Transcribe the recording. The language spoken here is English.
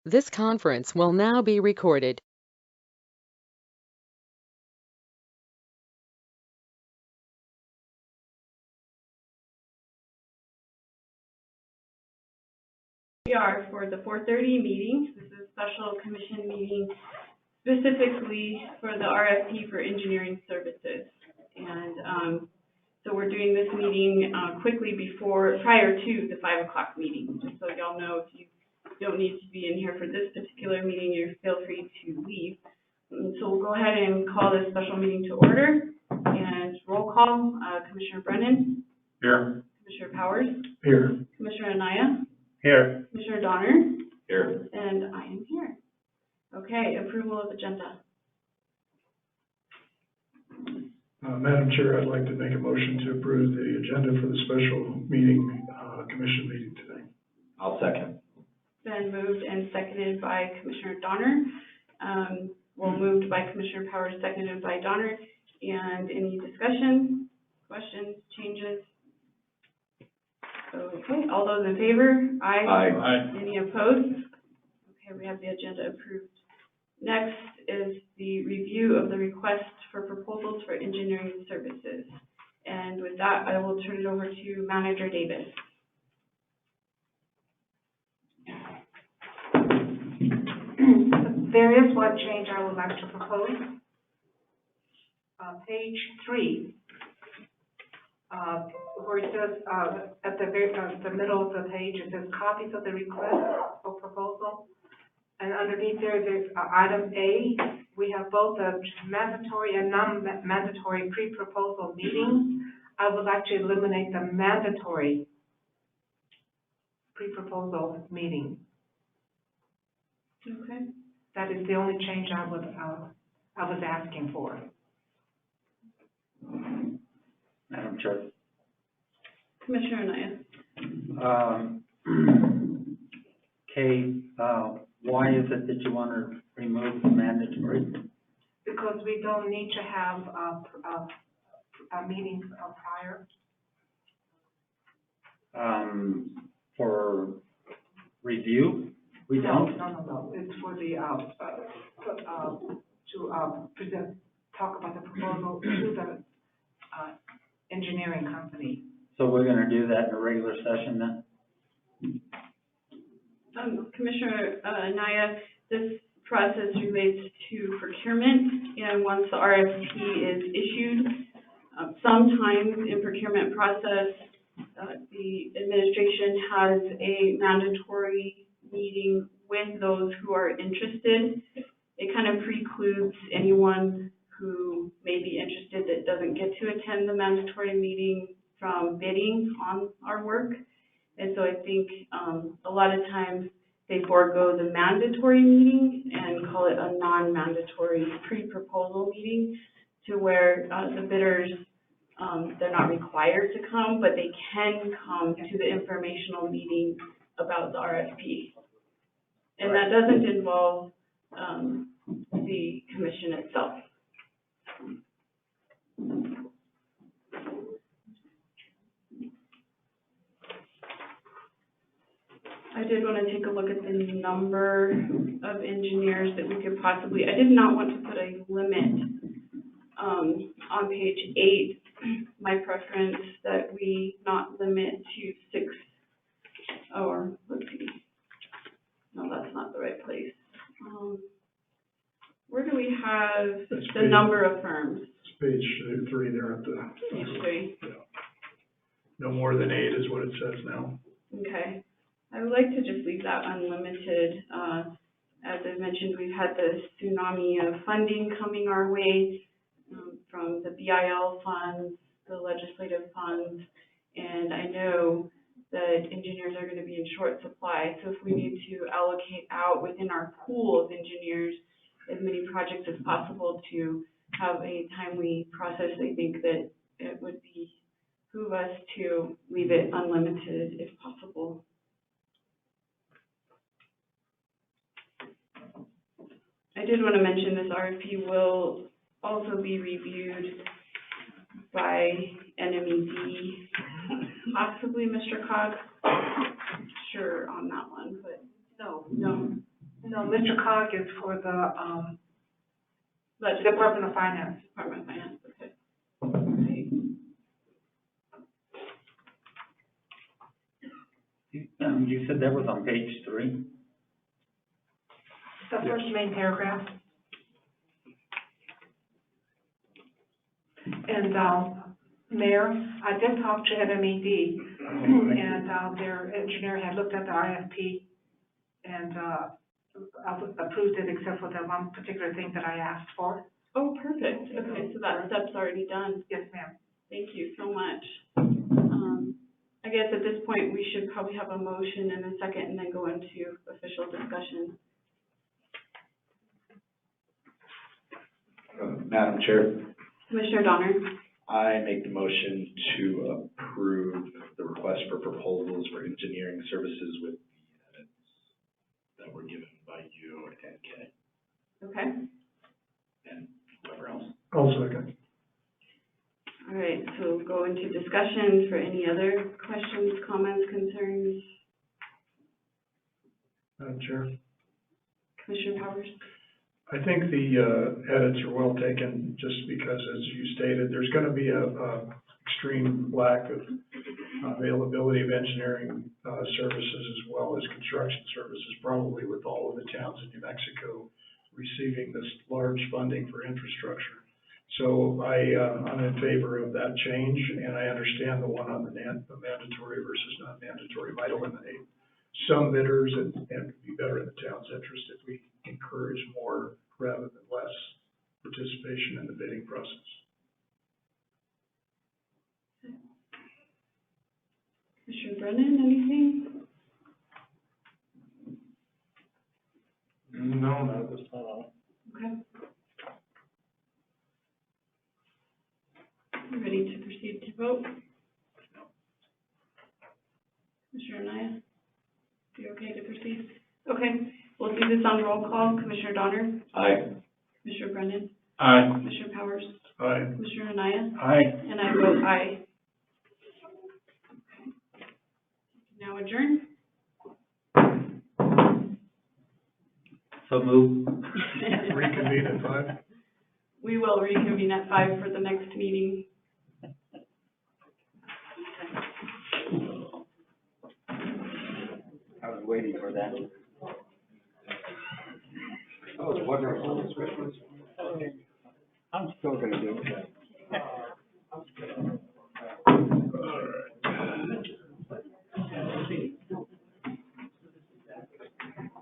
This conference will now be recorded. We are for the 4:30 meeting. This is a special commission meeting specifically for the RFP for engineering services. And so we're doing this meeting quickly prior to the 5 o'clock meeting, just so y'all know if you don't need to be in here for this particular meeting, you feel free to leave. So we'll go ahead and call this special meeting to order. And roll call, Commissioner Brennan. Here. Commissioner Powers. Here. Commissioner Anaya. Here. Commissioner Donner. Here. And I am here. Okay, approval of agenda. Madam Chair, I'd like to make a motion to approve the agenda for the special meeting, commission meeting today. I'll second. Been moved and seconded by Commissioner Donner. Moved by Commissioner Powers, seconded by Donner. And any discussion, questions, changes? Okay, all those in favor? Aye. Aye. Any opposed? Okay, we have the agenda approved. Next is the review of the request for proposals for engineering services. And with that, I will turn it over to Manager Davis. There is one change I would like to propose. Page 3, where it says, at the middle of the page, it says copies of the request for proposal. And underneath there's item A. We have both a mandatory and non-mandatory pre-proposal meetings. I would like to eliminate the mandatory pre-proposal meeting. Okay. That is the only change I was asking for. Madam Chair. Commissioner Anaya. Kay, why is it that you want to remove the mandatory? Because we don't need to have a meeting prior. For review? We don't? No. It's for the, to talk about the proposal to the engineering company. So we're going to do that in a regular session then? Commissioner Anaya, this process relates to procurement, and once the RFP is issued, sometimes in procurement process, the administration has a mandatory meeting with those who are interested. It kind of precludes anyone who may be interested that doesn't get to attend the mandatory meeting from bidding on our work. And so I think a lot of times they forego the mandatory meeting and call it a non-mandatory pre-proposal meeting, to where the bidders, they're not required to come, but they can come to the informational meeting about the RFP. And that doesn't involve the commission itself. I did want to take a look at the number of engineers that we could possibly, I did not want to put a limit on page 8. My preference that we not limit to 6, or let's see, no, that's not the right place. Where do we have the number of firms? It's page 3 there at the. Page 3. Yeah. No more than 8 is what it says now. Okay. I would like to just leave that unlimited. As I mentioned, we've had this tsunami of funding coming our way from the BIL funds, the legislative funds, and I know that engineers are going to be in short supply. So if we need to allocate out within our pool of engineers as many projects as possible to have a timely process, I think that it would behoove us to leave it unlimited if possible. I did want to mention this RFP will also be reviewed by NMED, possibly Mr. Cox. Sure on that one, but no. No, Mr. Cog is for the, Budget Department of Finance. Department of Finance, okay. You said that was on page 3? The first main paragraph. And, Mayor, I did talk to NMED, and, their engineer had looked at the IFP and, approved it except for the one particular thing that I asked for. Oh, perfect. Okay, so that step's already done. Yes, ma'am. Thank you so much. I guess at this point, we should probably have a motion and a second and then go into official discussion. Madam Chair, Commissioner Donner? I make the motion to approve the request for proposals for engineering services with the edits that were given by you and Kay Okay. and whoever else. I'll second. All right, so we'll go into discussion for any other questions, comments, concerns. Madam Chair. Commissioner Powers? I think the edits are well taken, just because, as you stated, there's going to be a extreme lack of availability of engineering services as well as construction services, probably with all of the towns in New Mexico receiving this large funding for infrastructure. So I'm in favor of that change, and I understand the one on the mandatory versus non-mandatory might eliminate some bidders and be better in the town's interest if we encourage more rather than less participation in the bidding process. Commissioner Brennan, anything? No, not at this time. Okay. You ready to proceed to vote? Commissioner Anaya, you okay to proceed? Okay, we'll do this on roll call. Commissioner Donner? Aye. Commissioner Brennan? Aye. Commissioner Powers? Aye. Commissioner Anaya? Aye. And I vote aye. Now adjourn? So move. Reconvene at 5. We will reconvene at 5 for the next meeting. I was waiting for that. Oh, it's wonderful. I'm still gonna do it.